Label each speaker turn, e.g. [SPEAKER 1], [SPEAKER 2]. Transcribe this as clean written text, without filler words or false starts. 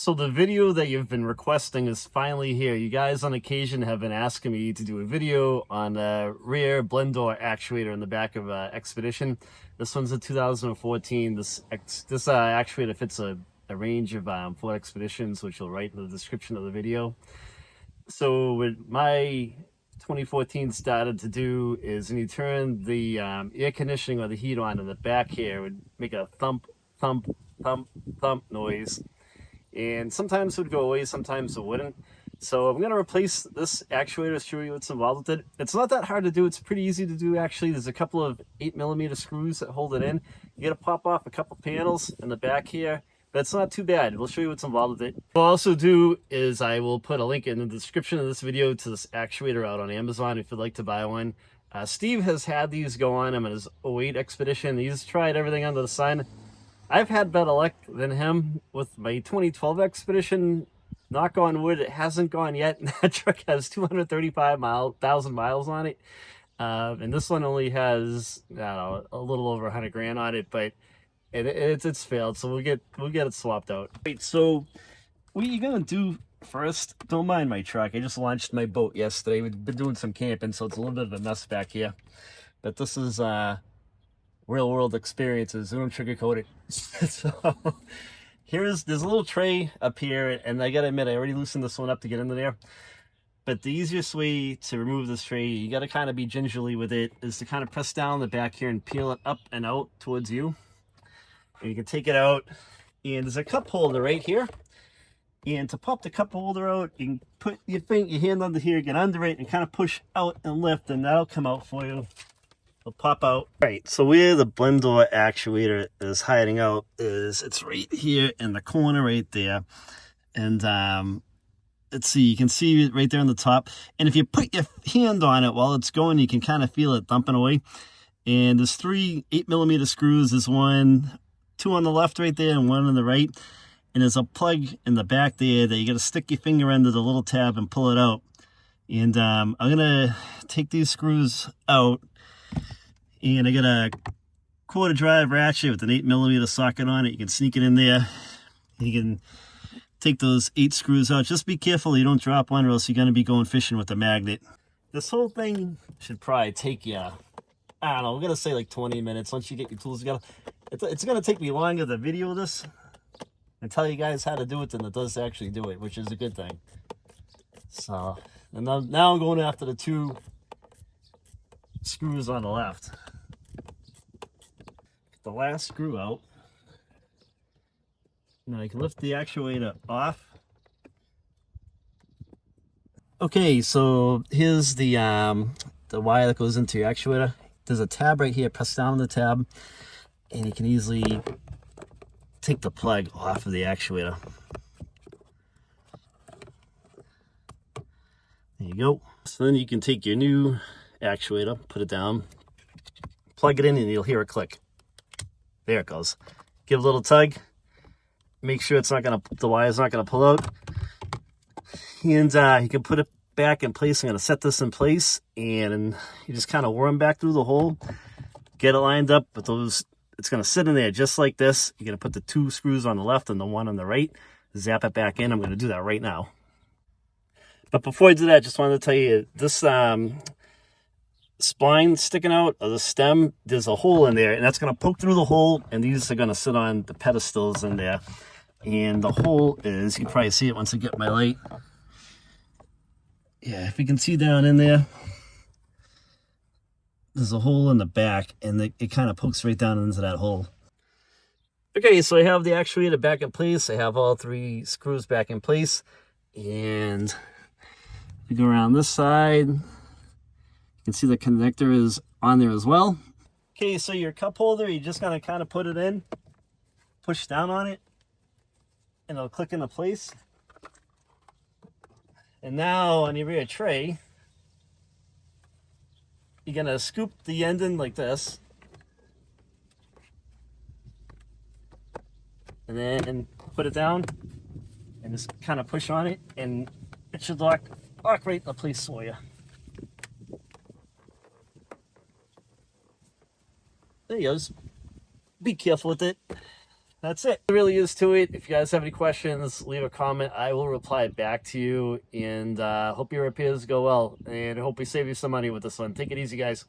[SPEAKER 1] So the video that you've been requesting is finally here. You guys on occasion have been asking me to do a video on a rear blend door actuator in the back of Expedition. This one's a 2014. This actuator fits a range of Ford Expeditions, which you'll write in the description of the video. So what my 2014 started to do is when you turn the air conditioning or the heat on in the back here, it would make a thump, thump, thump, thump noise. And sometimes it would go away, sometimes it wouldn't. So I'm going to replace this actuator, show you what's involved with it. It's not that hard to do. It's pretty easy to do, actually. There's a couple of 8mm screws that hold it in. You got to pop off a couple panels in the back here, but it's not too bad. We'll show you what's involved with it. What I'll also do is I will put a link in the description of this video to this actuator out on Amazon if you'd like to buy one. Steve has had these go on him in his 08 Expedition. He's tried everything under the sun. I've had better luck than him with my 2012 Expedition. Knock on wood, it hasn't gone yet. That truck has 235,000 miles on it. And this one only has, I don't know, a little over 100 grand on it, but it's failed. So we'll get it swapped out. Right, so what you're gonna do first, don't mind my truck. I just launched my boat yesterday. We've been doing some camping, so it's a little bit of a mess back here. But this is real world experiences. We don't sugarcoat it. So there's a little tray up here, and I gotta admit, I already loosened this one up to get into there. But the easiest way to remove this tray, you gotta kind of be gingerly with it, is to kind of press down the back here and peel it up and out towards you. And you can take it out, and there's a cup holder right here. And to pop the cup holder out, you can put your hand under here, get under it, and kind of push out and lift, and that'll come out for you. It'll pop out. Right, so where the blend door actuator is hiding out is it's right here in the corner right there. And let's see, you can see it right there on the top. And if you put your hand on it while it's going, you can kind of feel it dumping away. And there's 3 8mm screws. There's two on the left right there and one on the right. And there's a plug in the back there that you got to stick your finger under the little tab and pull it out. And I'm gonna take these screws out. And I got a quarter drive ratchet with an 8mm socket on it. You can sneak it in there. You can take those 8 screws out. Just be careful you don't drop one, or else you're going to be going fishing with the magnet. This whole thing should probably take you, I don't know, we're going to say like 20 minutes. Once you get your tools together, it's going to take me longer to video this and tell you guys how to do it than it does to actually do it, which is a good thing. So, and now I'm going after the 2 screws on the left. Get the last screw out. Now you can lift the actuator off. Okay, so here's the wire that goes into your actuator. There's a tab right here. Press down on the tab, and you can easily take the plug off of the actuator. There you go. So then you can take your new actuator, put it down, plug it in, and you'll hear a click. There it goes. Give a little tug. Make sure the wire's not gonna pull out. And you can put it back in place. I'm gonna set this in place, and you just kind of worm back through the hole, get it lined up with those. It's gonna sit in there just like this. You're gonna put the 2 screws on the left and the 1 on the right, zap it back in. I'm gonna do that right now. But before I do that, I just wanted to tell you this spline sticking out of the stem, there's a hole in there, and that's going to poke through the hole, and these are going to sit on the pedestals in there. And the hole is, you can probably see it once I get my light. Yeah, if you can see down in there, there's a hole in the back, and it kind of pokes right down into that hole. Okay, so I have the actuator back in place. I have all 3 screws back in place, and you go around this side. You can see the connector is on there as well. Okay, so your cup holder, you're just gonna kind of put it in, push down on it, and it'll click into place. And now on your rear tray, you're gonna scoop the end in like this, and then put it down, and just kind of push on it, and it should lock right into place for you. There you go. Just be careful with it. That's it. It really is to it. If you guys have any questions, leave a comment. I will reply back to you. And hope your repairs go well. And I hope we save you some money with this one. Take it easy, guys.